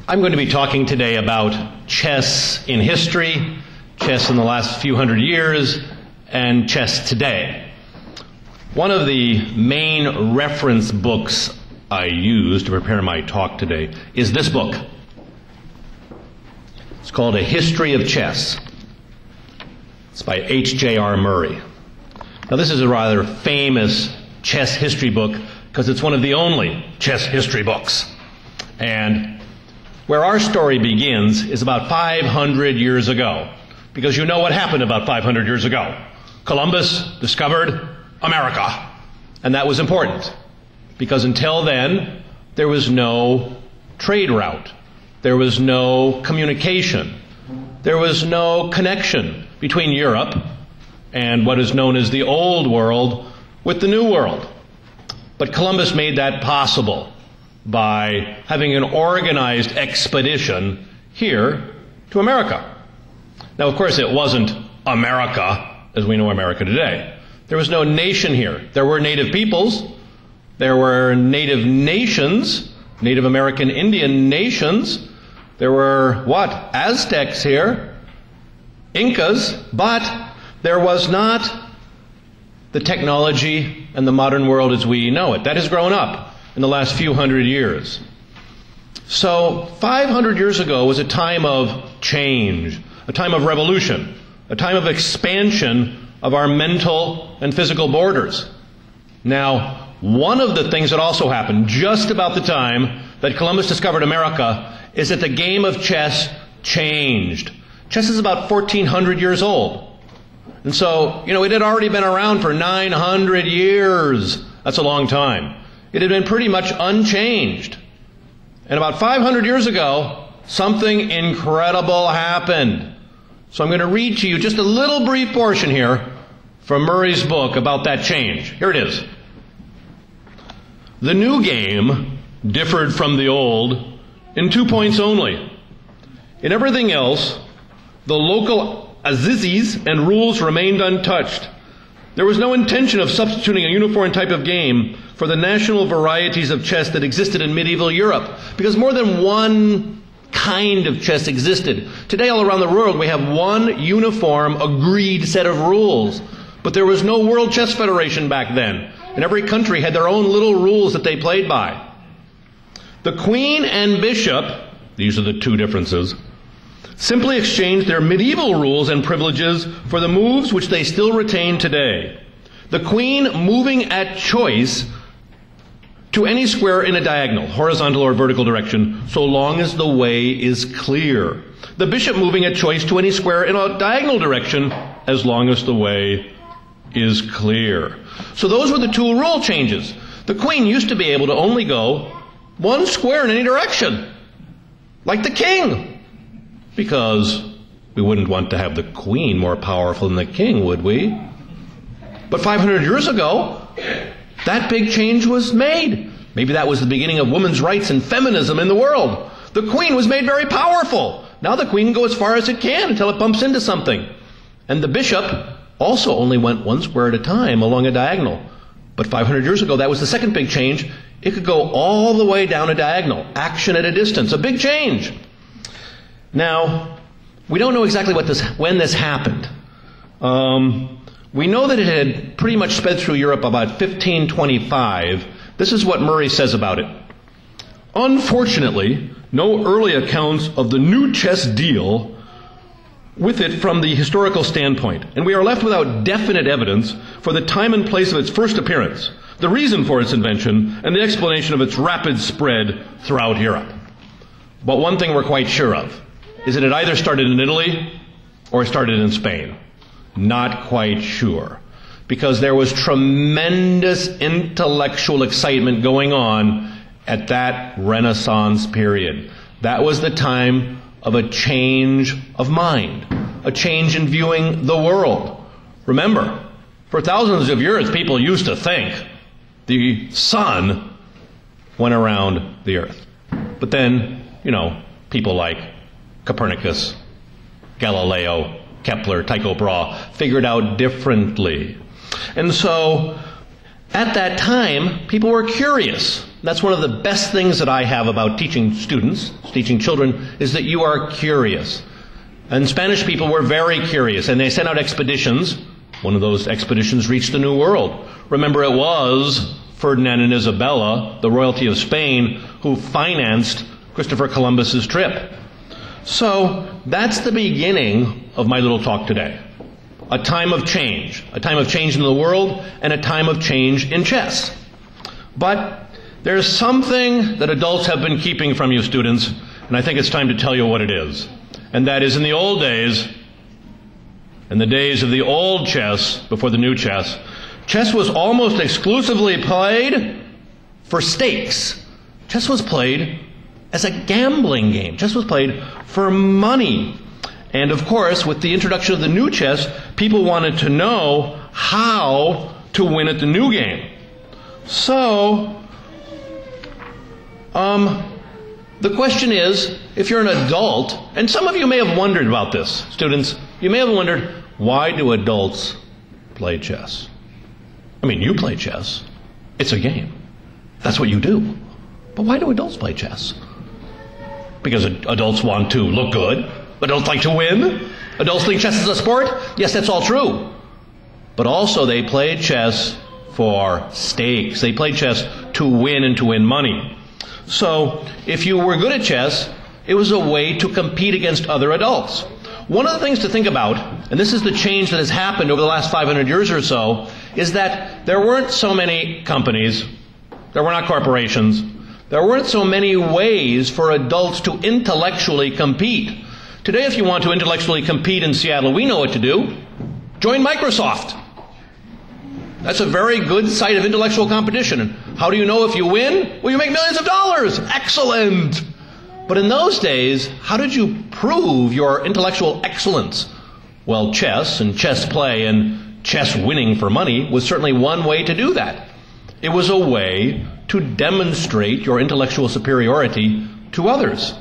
I'm going to be talking today about chess in history, chess in the last few hundred years, and chess today. One of the main reference books I use to prepare my talk today is this book. It's called A History of Chess. It's by H.J.R. Murray. Now, this is a rather famous chess history book because it's one of the only chess history books. And where our story begins is about 500 years ago, because you know what happened about 500 years ago. Columbus discovered America, and that was important, because until then, there was no trade route. There was no communication. There was no connection between Europe and what is known as the Old World with the New World. But Columbus made that possible by having an organized expedition here to America. Now, of course, it wasn't America as we know America today. There was no nation here. There were native peoples. There were native nations, Native American Indian nations. There were, Aztecs here, Incas, but there was not the technology and the modern world as we know it. That has grown up in the last few hundred years. So 500 years ago was a time of change, a time of revolution, a time of expansion of our mental and physical borders. Now, one of the things that also happened just about the time that Columbus discovered America is that the game of chess changed. Chess is about 1,400 years old. And so, it had already been around for 900 years. That's a long time. It had been pretty much unchanged. And about 500 years ago, something incredible happened. So I'm going to read to you just a little brief portion here from Murray's book about that change. Here it is. The new game differed from the old in 2 points only. In everything else, the local azizis and rules remained untouched. There was no intention of substituting a uniform type of game for the national varieties of chess that existed in medieval Europe, because more than one kind of chess existed. Today, all around the world, we have one uniform, agreed set of rules. But there was no World Chess Federation back then, and every country had their own little rules that they played by. The queen and bishop, these are the two differences, simply exchanged their medieval rules and privileges for the moves which they still retain today. The queen moving at choice to any square in a diagonal, horizontal or vertical direction, so long as the way is clear. The bishop moving at choice to any square in a diagonal direction, as long as the way is clear. So those were the two rule changes. The queen used to be able to only go one square in any direction, like the king, because we wouldn't want to have the queen more powerful than the king, would we? But 500 years ago, that big change was made. Maybe that was the beginning of women's rights and feminism in the world. The queen was made very powerful. Now the queen can go as far as it can until it bumps into something. And the bishop also only went one square at a time along a diagonal. But 500 years ago, that was the second big change. It could go all the way down a diagonal, action at a distance, a big change. Now, we don't know exactly when this happened. We know that it had pretty much sped through Europe about 1525. This is what Murray says about it. Unfortunately, no early accounts of the new chess deal with it from the historical standpoint, and we are left without definite evidence for the time and place of its first appearance, the reason for its invention, and the explanation of its rapid spread throughout Europe. But one thing we're quite sure of is that it either started in Italy or it started in Spain. Not quite sure, because there was tremendous intellectual excitement going on at that Renaissance period. That was the time of a change of mind, a change in viewing the world. Remember, for thousands of years, people used to think the sun went around the earth. But then, people like Copernicus, Galileo, Kepler, Tycho Brahe figured out differently. And so, at that time, people were curious. That's one of the best things that I have about teaching students, teaching children, is that you are curious. And Spanish people were very curious, and they sent out expeditions. One of those expeditions reached the New World. Remember, it was Ferdinand and Isabella, the royalty of Spain, who financed Christopher Columbus's trip. So that's the beginning of my little talk today. A time of change in the world, and a time of change in chess. But there's something that adults have been keeping from you students, and I think it's time to tell you what it is. And that is, in the old days, in the days of the old chess, before the new chess, chess was almost exclusively played for stakes. Chess was played as a gambling game. Chess was played for money. And of course, with the introduction of the new chess, people wanted to know how to win at the new game. So, the question is, if you're an adult, and some of you may have wondered about this, students, you may have wondered, why do adults play chess? I mean, you play chess. It's a game. That's what you do. But why do adults play chess? Because adults want to look good. Adults like to win. Adults think chess is a sport. Yes, that's all true. But also they play chess for stakes. They play chess to win and to win money. So if you were good at chess, it was a way to compete against other adults. One of the things to think about, and this is the change that has happened over the last 500 years or so, is that there weren't so many companies, there were not corporations, there weren't so many ways for adults to intellectually compete. Today, if you want to intellectually compete in Seattle, we know what to do. Join Microsoft. That's a very good site of intellectual competition. And how do you know if you win? Well, you make millions of dollars. Excellent. But in those days, how did you prove your intellectual excellence? Well, chess and chess play and chess winning for money was certainly one way to do that. It was a way to demonstrate your intellectual superiority to others.